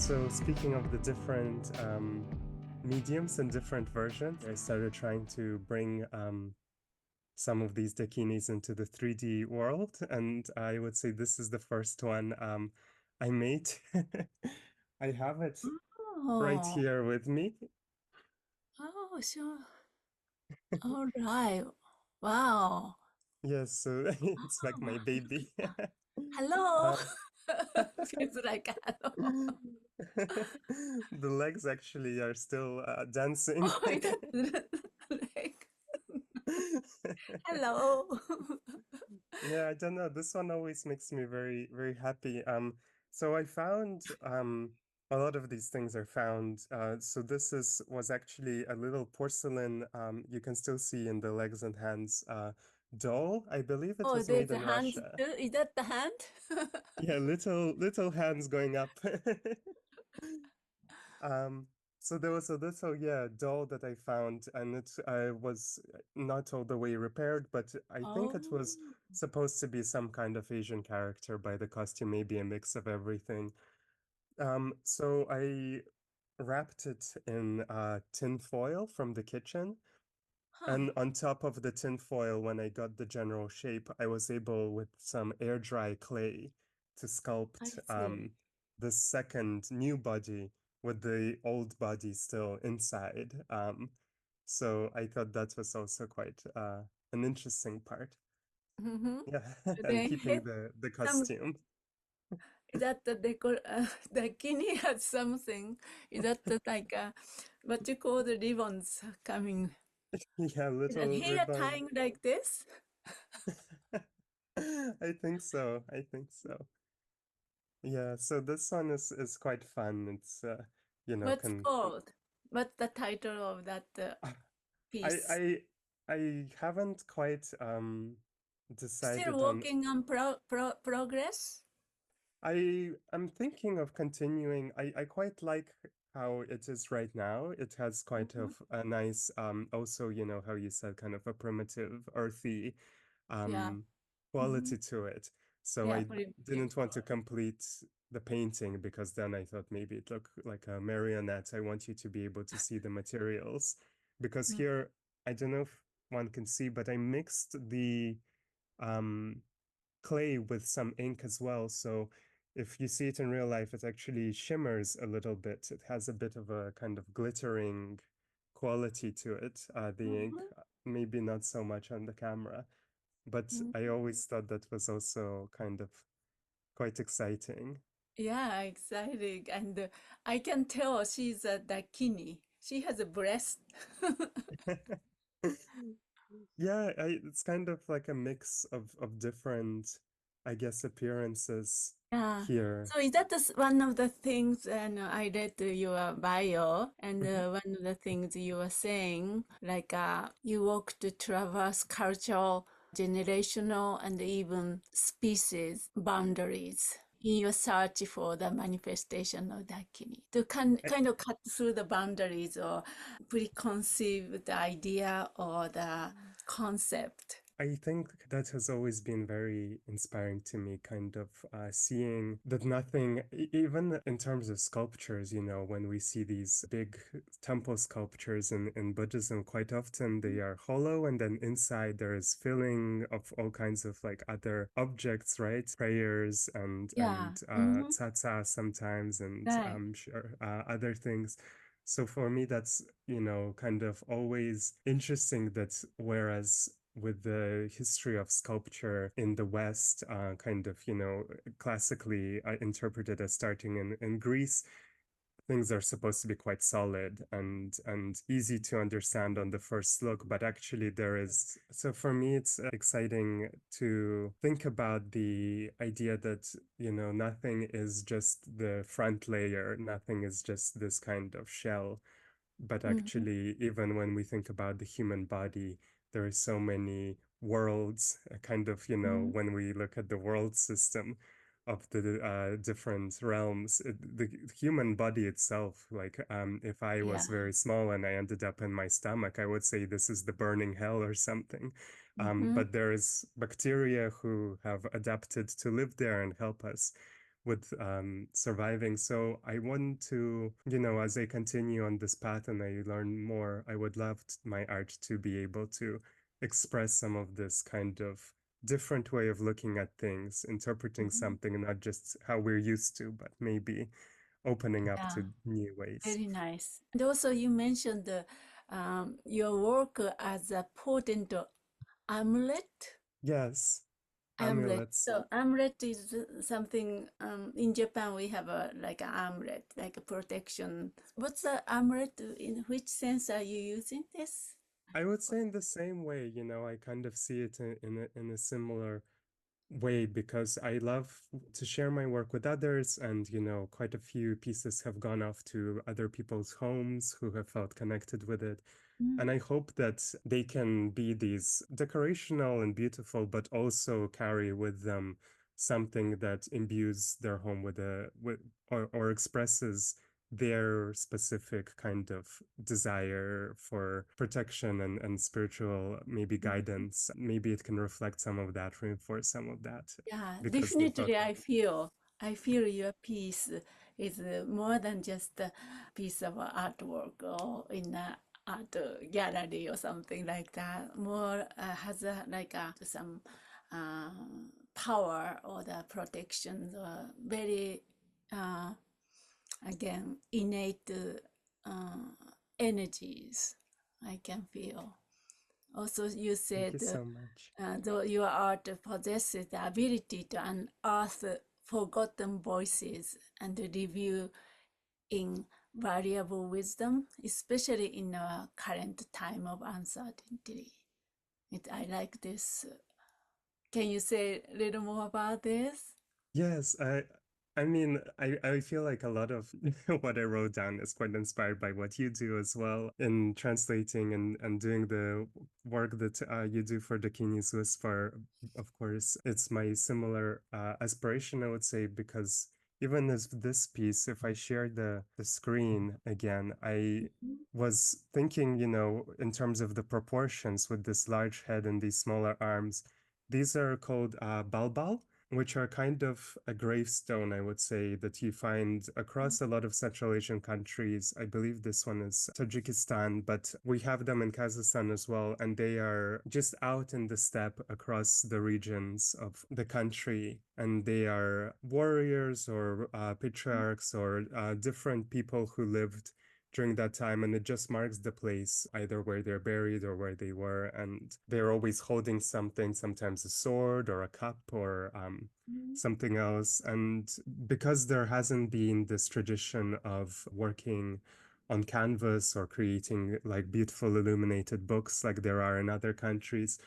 So speaking of the different mediums and different versions, I started trying to bring some of these dakinis into the 3D world, and I would say this is the first one I made. I have it right Oh, here with me. oh, sure. All right. Wow. Yes, so it's like my baby. Hello. Uh, Feels like hello. the legs actually are still dancing. Oh, it like hello. Yeah, I don't know. This one always makes me very, very happy. So I found a lot of these things are found. So this was actually a little porcelain you can still see in the legs and hands doll. I believe it Oh, was there's made a in hand Russia. too. Is that the hand? Yeah, little hands going up. Um, so there was a little, yeah, doll that I found, and it was not all the way repaired, but I think Oh, it was supposed to be some kind of Asian character by the costume, maybe a mix of everything. So I wrapped it in tin foil from the kitchen, huh. and on top of the tin foil, when I got the general shape, I was able with some air dry clay to I sculpt see. the second new body with the old body still inside. So I thought that was also quite an interesting part. Mm-hmm. Yeah, and Then keeping the some costume. is that the decor the kidney has something. Is that the, like what you call the ribbons coming? Yeah, Is that little here ribbon. tying like this? I think so. I think so. Yeah, so this one is quite fun. It's What's can called? What's the title of that I piece? I I haven't quite Still decided on. working on progress? I'm thinking of continuing. I quite like how it is right now. It has quite Hmm. of a nice also, how you said, kind of a primitive, earthy Yeah. um Hmm. quality to it. So Yeah, I primitive didn't want to quality. complete the painting because then I thought maybe it looked like a marionette. I want you to be able to see the materials because Mm. here I don't know if one can see, but I mixed the um clay with some ink as well. So if you see it in real life, it actually shimmers a little bit. It has a bit of a kind of glittering quality to it, the ink, Mhm. maybe not so much on the camera. But I Mhm. always thought that was also kind of quite exciting. Yeah, exciting. And I can tell she's a Dakini. She has a breast. Yeah, it's kind of like a mix of different, I guess, appearances Yeah. here. So is that one of the things, and I read your bio, and Mhm. one of the things you were saying, like you walk to traverse cultural, generational, and even species boundaries in your search for the manifestation of Dakini. To kind of cut through the boundaries or preconceive the idea or the concept. I think that has always been very inspiring to me, kind of seeing that nothing, even in terms of sculptures, when we see these big temple sculptures in Buddhism, quite often they are hollow and then inside there is filling of all kinds of like other objects, right? Prayers and Yeah. Mm-hmm. tsatsa sometimes and Right. sure, other things. So for me, that's, kind of always interesting that whereas with the history of sculpture in the West, kind of, classically interpreted as starting in Greece, things are supposed to be quite solid and easy to understand on the first look, but actually there is. So for me, it's exciting to think about the idea that, nothing is just the front layer, nothing is just this kind of shell, but Mm-hmm. actually, even when we think about the human body, there are so many worlds, kind of, Mm-hmm. when we look at the world system of the different realms, the human body itself, like if I Yeah. was very small and I ended up in my stomach, I would say this is the burning hell or something. Mm-hmm. But there's bacteria who have adapted to live there and help us. with surviving. So I want to, you know, as I continue on this path and I learn more, I would love my art to be able to express some of this kind of different way of looking at things, interpreting Mhm. something, not just how we're used to, but maybe opening up Yeah, to new ways. very nice. And also, you mentioned your work as a potent amulet. Yes, Amulet. amulets. So amulet is something in Japan we have a like an amulet, like a protection. What's the amulet? In which sense are you using this? I would say in the same way, you know, I kind of see it in a similar way because I love to share my work with others, and you know, quite a few pieces have gone off to other people's homes who have felt connected with it. And I hope that they can be these decorational and beautiful, but also carry with them something that imbues their home with or expresses their specific kind of desire for protection and spiritual maybe Mhm. guidance. Maybe it can reflect some of that, reinforce some of that Yeah, because they felt definitely. like I feel your piece is more than just a piece of artwork or in a art gallery or something like that. More has like some uh, power or the protection, very uh, again innate uh, energies I can feel. Also, you thank you said so much. though your art possesses the ability to unearth forgotten voices and review in variable wisdom, especially in our current time of uncertainty. I like this. Can you say a little more about this? Yes, I mean, I feel like a lot of what I wrote down is quite inspired by what you do as well in translating and doing the work that you do for the Kinyu's Whisper. Of course, it's my similar aspiration, I would say, because even as this piece, if I share the screen again, I Mhm. was thinking, you know, in terms of the proportions with this large head and these smaller arms. These are called balbal, which are kind of a gravestone, I would say, that you find across a lot of Central Asian countries. I believe this one is Tajikistan, but we have them in Kazakhstan as well. And they are just out in the steppe across the regions of the country. And they are warriors or patriarchs or different people who lived during that time, and it just marks the place either where they're buried or where they were, and they're always holding something, sometimes a sword or a cup or Mhm. something else. And because there hasn't been this tradition of working on canvas or creating like beautiful illuminated books like there are in other countries,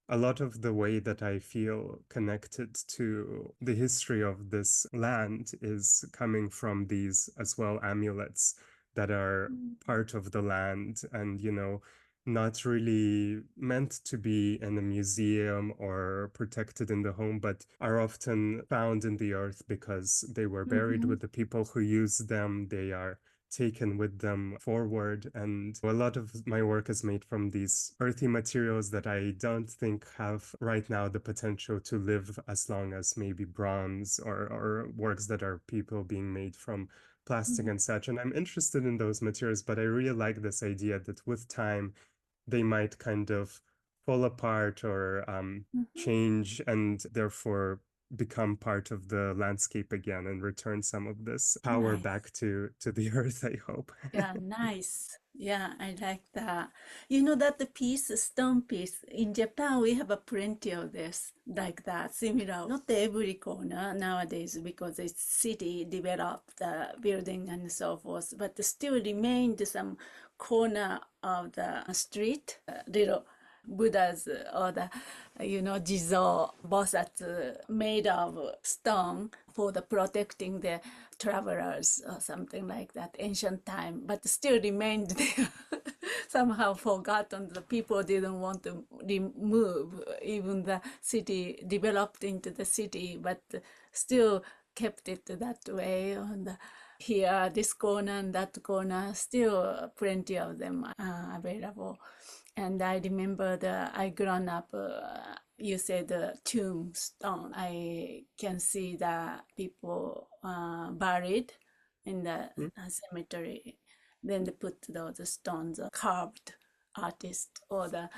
a lot of the way that I feel connected to the history of this land is coming from these as well amulets that are part of the land and, you know, not really meant to be in a museum or protected in the home, but are often found in the earth because they were buried Mhm. with the people who used them. They are taken with them forward. And a lot of my work is made from these earthy materials that I don't think have right now the potential to live as long as maybe bronze or works that are people being made from plastic Mhm. and such. And I'm interested in those materials, but I really like this idea that with time, they might kind of fall apart or Mhm. change and therefore become part of the landscape again and return some of this power Nice. back to the earth, I hope. Yeah, nice. Yeah, I like that. You know that the piece, stone piece, in Japan we have a plenty of this, like that, similar. Not every corner nowadays because it's city developed the building and so forth, but still remained some corner of the street, little Buddhas or the, Jizo Bodhisatsu made of stone for the protecting the travelers or something like that, ancient time, but still remained there. Somehow forgotten. The people didn't want to remove. Even the city developed into the city, but still kept it that way. And here, this corner and that corner, still plenty of them are available. And I remember I grown up, you said the tombstone. I can see the people buried in the Mm. cemetery. Then they put those stones, carved artist or the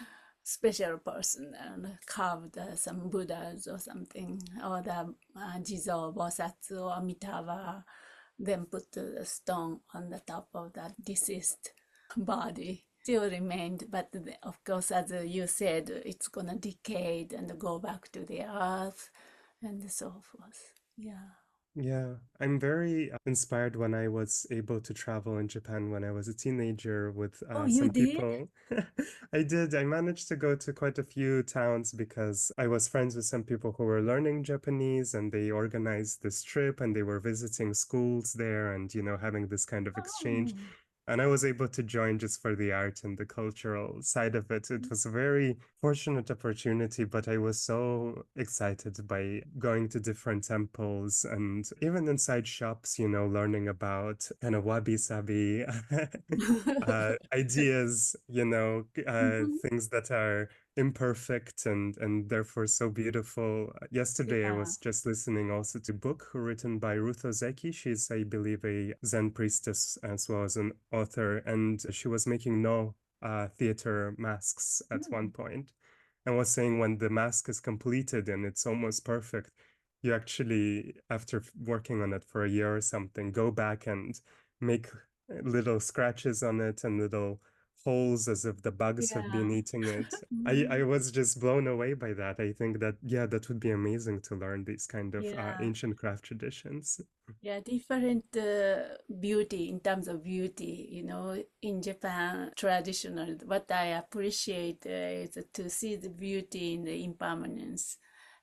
special person and carved some Buddhas or something, or the Jizo Bosatsu or Amitabha, then put the stone on the top of that deceased body. Still remained, but of course, as you said, it's gonna decay and go back to the earth and so forth. Yeah. Yeah, I'm very inspired when I was able to travel in Japan when I was a teenager with Oh, you some did? people. I did. I managed to go to quite a few towns because I was friends with some people who were learning Japanese and they organized this trip and they were visiting schools there and, having this kind of exchange. Oh. And I was able to join just for the art and the cultural side of it. It was a very fortunate opportunity, but I was so excited by going to different temples and even inside shops, learning about kind of wabi-sabi ideas, Mhm. things that are imperfect and therefore so beautiful. Yesterday, I Yeah. was just listening also to a book written by Ruth Ozeki. She's, I believe, a Zen priestess as well as an author, and she was making no theater masks at one Mm. point, and was saying when the mask is completed and it's almost perfect, you actually, after working on it for a year or something, go back and make little scratches on it and little holes as if the bugs have been Yeah. eating it. I Mhm. was just blown away by that. I think that, yeah, that would be amazing to learn these kind of Yeah. ancient craft traditions. Yeah, different beauty in terms of beauty, in Japan, traditional, what I appreciate is to see the beauty in the impermanence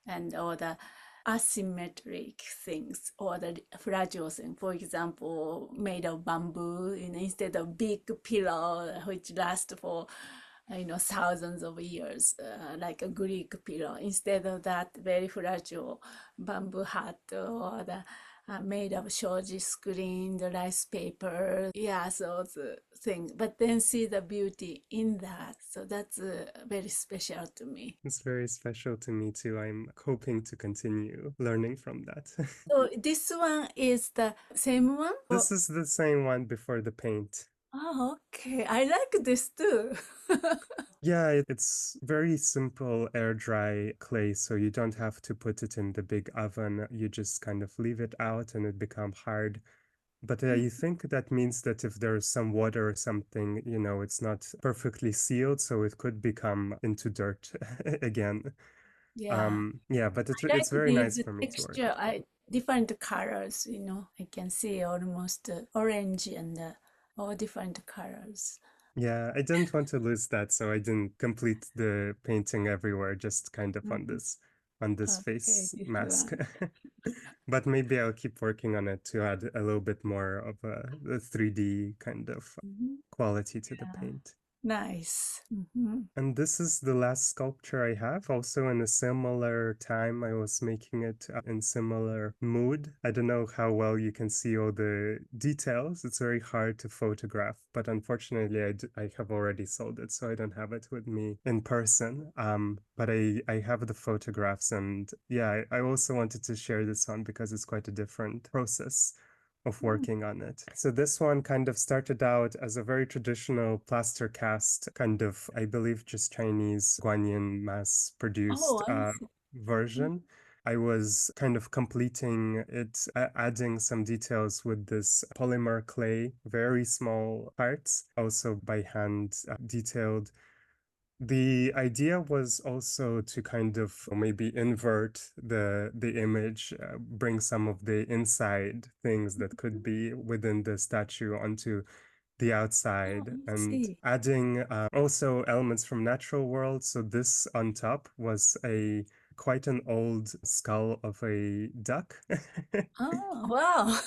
and all the asymmetric things or the fragile thing. For example, made of bamboo, instead of big pillow which last for thousands of years, like a Greek pillow. Instead of that, very fragile bamboo hut or the made of shoji screen, the rice paper. Yeah, so the thing. But then see the beauty in that. So that's very special to me. It's very special to me too. I'm hoping to continue learning from that. So this one is the same one? This is the same one before the paint. Oh, okay. I like this too. Yeah, it's very simple air dry clay, so you don't have to put it in the big oven. You just kind of leave it out and it become hard. But you think that means that if there's some water or something, it's not perfectly sealed, so it could become into dirt again. Yeah. Yeah, but I it's like very these nice for me to work. texture, different colors, I can see almost orange and all different colors. Yeah, I didn't want to lose that, so I didn't complete the painting everywhere, just kind of Mhm. on this Okay, face this mask. one. But maybe I'll keep working on it to add a little bit more of the 3D kind of Mhm. quality to the Yeah, paint. nice. Hmm. And this is the last sculpture I have. Also, in a similar time, I was making it in similar mood. I don't know how well you can see all the details. It's very hard to photograph, but unfortunately, I have already sold it, so I don't have it with me in person. But I have the photographs, and yeah, I also wanted to share this one because it's quite a different process of working on it. So this one kind of started out as a very traditional plaster cast, kind of, I believe, just Chinese Guanyin mass-produced Oh, I see. version. I was kind of completing it, adding some details with this polymer clay, very small parts, also by hand detailed. The idea was also to kind of maybe invert the image, bring some of the inside things that could be within the statue onto the Oh, outside I and see. adding also elements from natural world. So this on top was a quite an old skull of a duck. Oh, wow.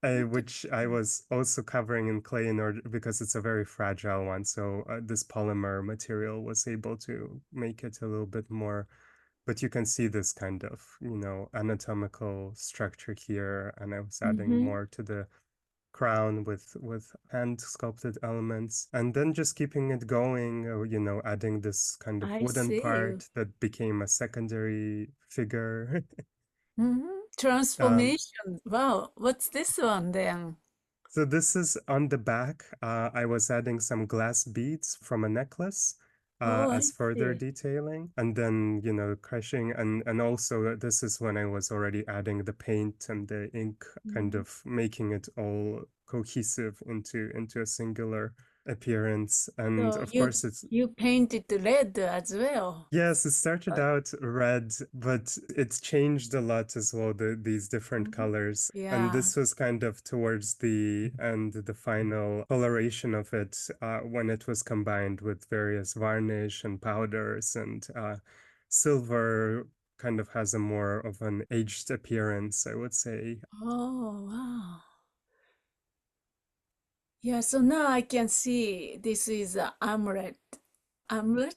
Which I Interesting. was also covering in clay in order because it's a very fragile one. So this polymer material was able to make it a little bit more. But you can see this kind of, anatomical structure here, and I was adding Mm-hmm. more to the crown with hand sculpted elements, and then just keeping it going. Adding this kind of I wooden see. part that became a secondary figure. Mm-hmm. Um, Transformation. Wow. What's this one then? so this is on the back. I was adding some glass beads from a necklace Oh, I as further see. detailing, and then crushing, and also this is when I was already adding the paint and the ink, kind Mm. of making it all cohesive into a singular appearance. And So of course, it's you painted the red as well. yes, it started Uh, out red, but it's changed a lot as well, these different mhm. colors. And Yeah. this was kind of towards the end, the final coloration of it, when it was combined with various varnish and powders, and silver kind of has a more of an aged appearance, I would say. Oh, wow. Yeah, so now I can see this is an amulet. Amulet?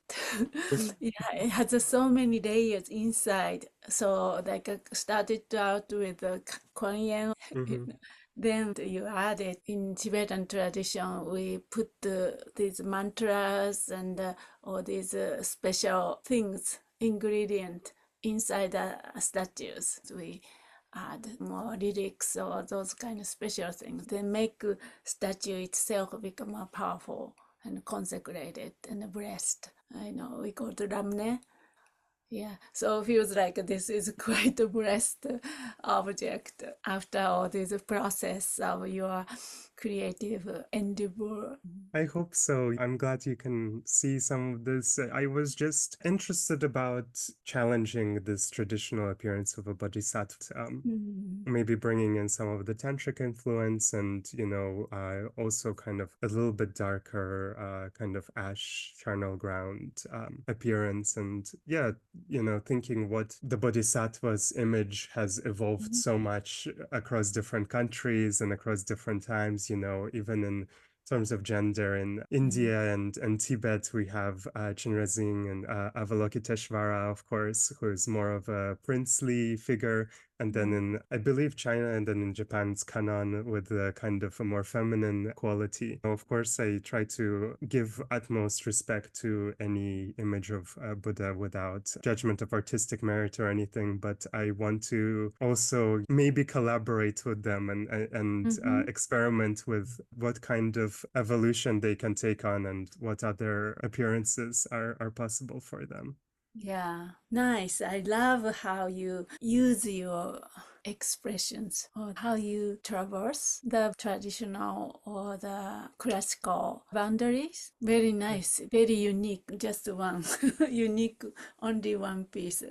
Yeah, it has so many layers inside. So like started out with the Kuan Yin. Hmm. Then you add it in Tibetan tradition. We put these mantras and all these special things, ingredient inside the statues. We add more lyrics or those kind of special things. They make statue itself become more powerful and consecrated and blessed. I know we call it Ramne. Yeah, so it feels like this is quite a blessed object after all this process of your creative endeavor. I hope so. I'm glad you can see some of this. I was just interested about challenging this traditional appearance of a bodhisattva. Mm. Maybe bringing in some of the tantric influence, and also kind of a little bit darker, kind of ash charnel ground appearance, and yeah, thinking what the bodhisattva's image has evolved Mhm. so much across different countries and across different times, even in terms of gender. In Mm. India and Tibet, we have Chinra Singh and Avalokiteshvara, of course, who is more of a princely figure. And then Mm. in, I believe, China, and then in Japan, it's Kanon with a kind of a more feminine quality. Of course, I try to give utmost respect to any image of Buddha without judgment of artistic merit or anything, but I want to also maybe collaborate with them and Mhm. experiment with what kind of evolution they can take on and what other appearances are possible for them. Yeah, nice. I love how you use your expressions or how you traverse the traditional or the classical boundaries. Very nice, very unique. Just one unique, only one piece.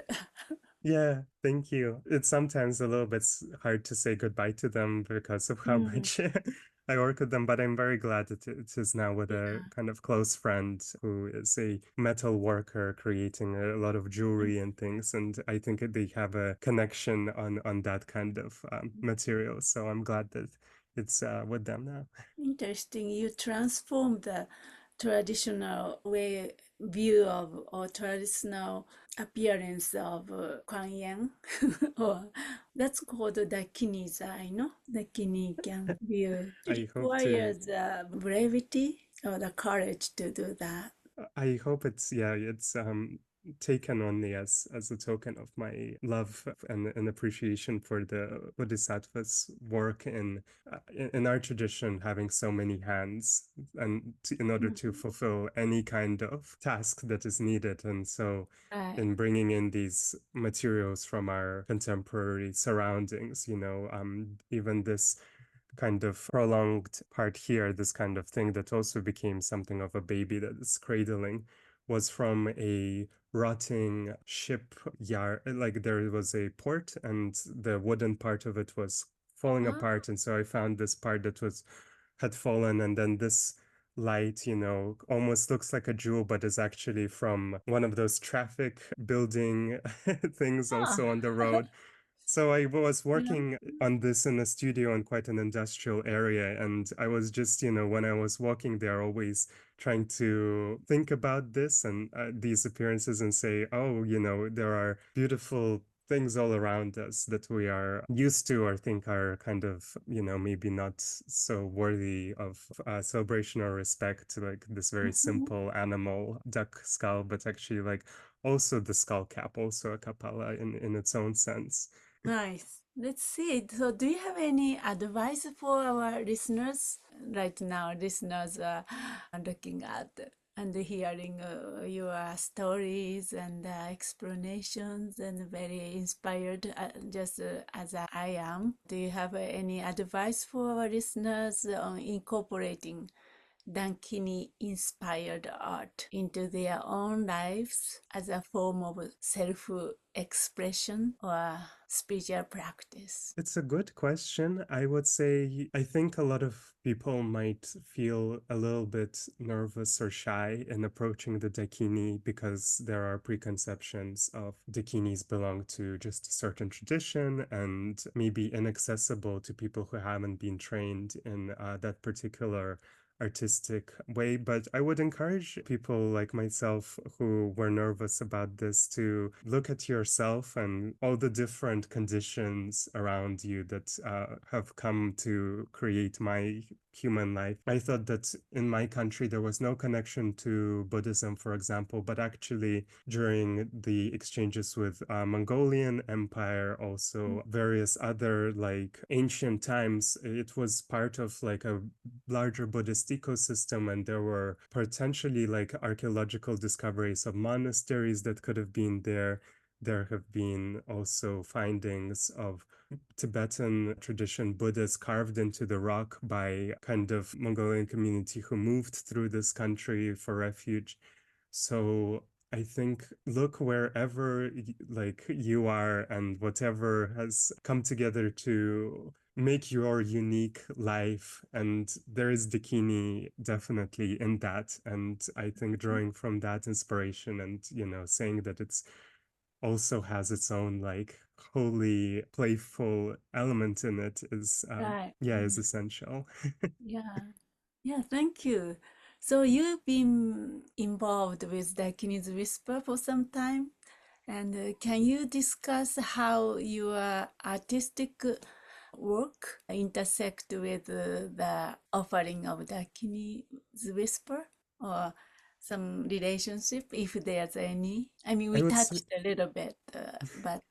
Yeah, thank you. It's sometimes a little bit hard to say goodbye to them because of how Mm, much I work with them, but I'm very glad that it is now with a yeah. kind of close friend who is a metal worker creating a lot of jewelry and things. And I think they have a connection on that kind of material. So I'm glad that it's with them now. Interesting. You transform the traditional way view of or traditional appearance of Kuan Yin. Or that's called the Dakinizai, no? Dakinigan view. It I hope to requires brevity or the courage to do that. I hope it's taken only as a token of my love and appreciation for the Bodhisattva's work in our tradition, having so many hands in order to Mhm. fulfill any kind of task that is needed. And so Right. in bringing in these materials from our contemporary surroundings, even this kind of prolonged part here, this kind of thing that also became something of a baby that is cradling, was from a rotting ship yard. Like there was a port, and the wooden part of it was falling Ah, apart. And so I found this part that had fallen, and then this light, almost looks like a jewel, but is actually from one of those traffic building things also on the road. So I was yeah. working on this in a studio in quite an industrial area, and I was just, when I was walking there, always trying to think about this and these appearances and say, oh, there are beautiful things all around us that we are used to or think are kind of, maybe not so worthy of celebration or respect, like this very Mhm. simple animal duck skull, but actually like also the skull cap, also a kapala in its own sense. Nice. Let's see. So, do you have any advice for our listeners? Right now, listeners are looking at and hearing your stories and explanations and very inspired, just as I am. Do you have any advice for our listeners on incorporating Dankini inspired art into their own lives as a form of self expression or spiritual practice? It's a good question. I would say I think a lot of people might feel a little bit nervous or shy in approaching the Dakini because there are preconceptions of Dakinis belong to just a certain tradition and maybe inaccessible to people who haven't been trained in that particular artistic way. But I would encourage people like myself who were nervous about this to look at yourself and all the different conditions around you that have come to create my human life. I thought that in my country there was no connection to Buddhism, for example, but actually during the exchanges with Mongolian Empire, also various other like ancient times, it was part of like a larger Buddhist ecosystem, and there were potentially like archaeological discoveries of monasteries that could have been there. There have been also findings of Tibetan tradition Buddhas carved into the rock by kind of Mongolian community who moved through this country for refuge. So I think look wherever like you are and whatever has come together to make your unique life. And there is Dakini definitely in that. And I think drawing from that inspiration and, saying that it's also has its own like holy, playful element in it is, Right. yeah, is essential. Yeah. Yeah, thank you. So you've been involved with Dakinis Whisper for some time, and can you discuss how your artistic work intersect with the offering of Dakini's Whisper, or some relationship, if there's any? I mean, I we would say, touched a little bit, but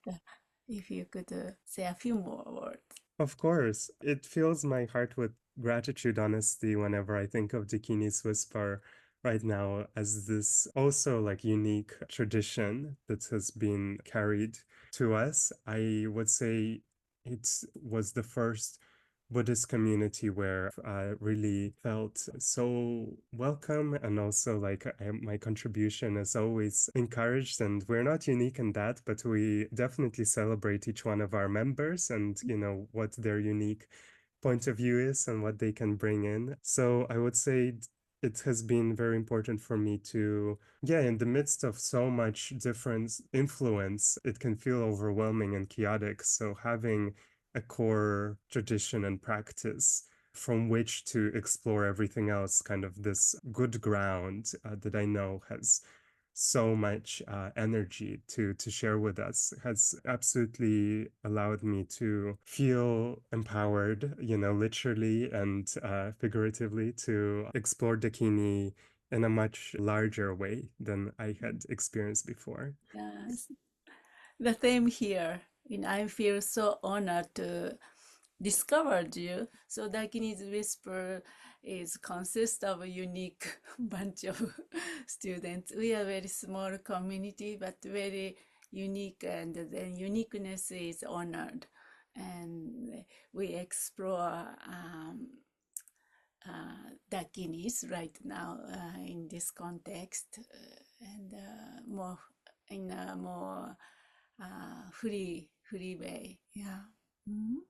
if you could say a few more words. of course, it fills my heart with gratitude, honestly, whenever I think of Dakini's Whisper right now as this also like unique tradition that has been carried to us. I would say it was the first Buddhist community where I really felt so welcome, and also like my contribution is always encouraged. And we're not unique in that, but we definitely celebrate each one of our members and what their unique point of view is and what they can bring in. So I would say it has been very important for me to, yeah, in the midst of so much different influence, it can feel overwhelming and chaotic. So having a core tradition and practice from which to explore everything else, kind of this good ground that I know has so much energy to share with us, has absolutely allowed me to feel empowered, literally and figuratively, to explore Dakini in a much larger way than I had experienced before. Yes. The same here. And I feel so honored to discover you. So Dakinis Whisper is consists of a unique bunch of students. We are a very small community, but very unique, and the uniqueness is honored. And we explore Dakinis right now in this context, and more in a more free way. Yeah. Mhm.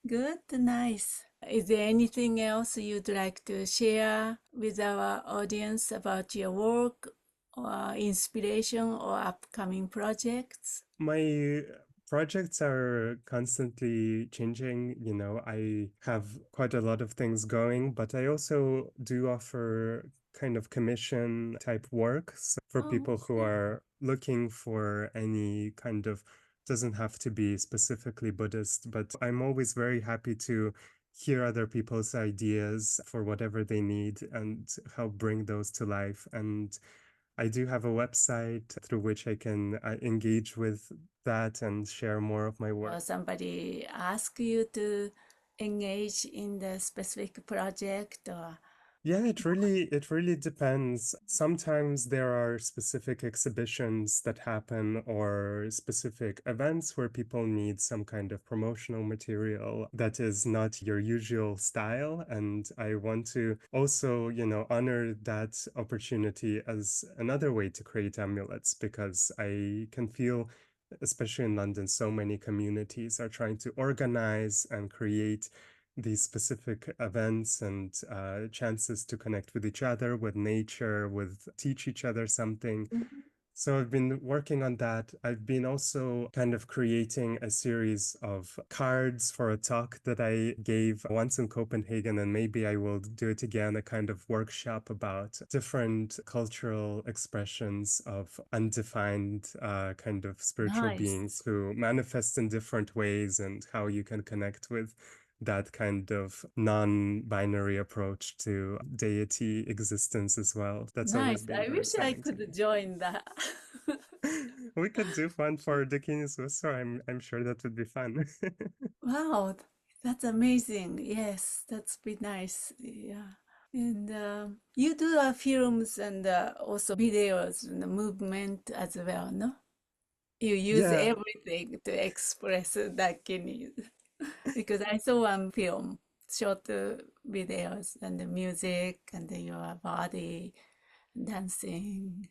Good, nice. Is there anything else you'd like to share with our audience about your work or inspiration or upcoming projects? My projects are constantly changing. I have quite a lot of things going, but I also do offer kind of commission type work for Oh, people who are looking for any kind of, doesn't have to be specifically Buddhist, but I'm always very happy to hear other people's ideas for whatever they need and help bring those to life. And I do have a website through which I can engage with that and share more of my Or work. somebody ask you to engage in the specific project or Yeah, it really depends. Sometimes there are specific exhibitions that happen or specific events where people need some kind of promotional material that is not your usual style. And I want to also, honor that opportunity as another way to create amulets because I can feel, especially in London, so many communities are trying to organize and create these specific events and chances to connect with each other, with nature, with teach each other something. So I've been working on that. I've been also kind of creating a series of cards for a talk that I gave once in Copenhagen, and maybe I will do it again, a kind of workshop about different cultural expressions of undefined kind of spiritual beings nice. who manifest in different ways and how you can connect with that kind of non-binary approach to deity existence as well. That's always Nice. been I very wish I exciting to me. could join that. We could do one for the Guinness Whistle. I'm sure that would be fun. Wow, that's amazing. Yes, that's be nice. Yeah. And you do films and also videos and the movement as well, no? You use Yeah. everything to express that Guinness. Because I saw one film, short videos and the music and your body dancing.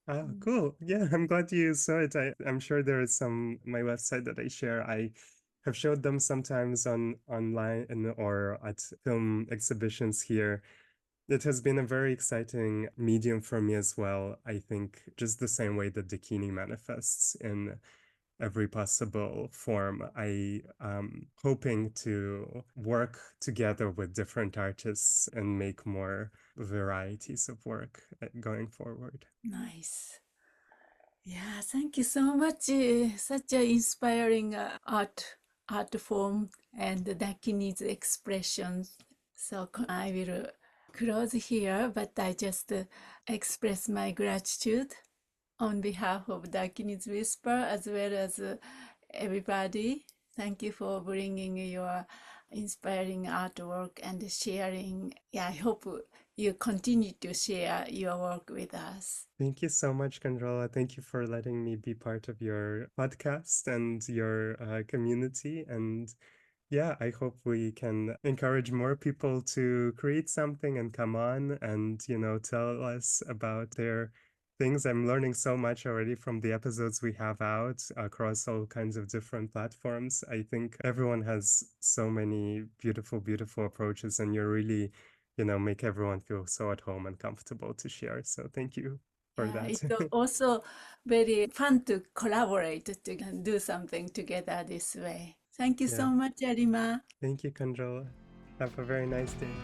Ah, cool. Yeah, I'm glad you saw it. I'm sure there is some my website that I share. I have showed them sometimes on online or at film exhibitions here. It has been a very exciting medium for me as well. I think just the same way that Dakini manifests in every possible form. I am hoping to work together with different artists and make more varieties of work going forward. Nice. Yeah, thank you so much. Such an inspiring art form and Dakini's expressions. So I will close here, but I just express my gratitude on behalf of Dakini's Whisper as well as everybody. Thank you for bringing your inspiring artwork and sharing. Yeah, I hope you continue to share your work with us. Thank you so much, Conrola. Thank you for letting me be part of your podcast and your community. And yeah, I hope we can encourage more people to create something and come on and, tell us about their things. I'm learning so much already from the episodes we have out across all kinds of different platforms. I think everyone has so many beautiful, beautiful approaches, and you're really, make everyone feel so at home and comfortable to share. So thank you for Yeah, that. it's also very fun to collaborate to do something together this way. Thank you Yeah. so much, Arima. Thank you, Conrola. Have a very nice day.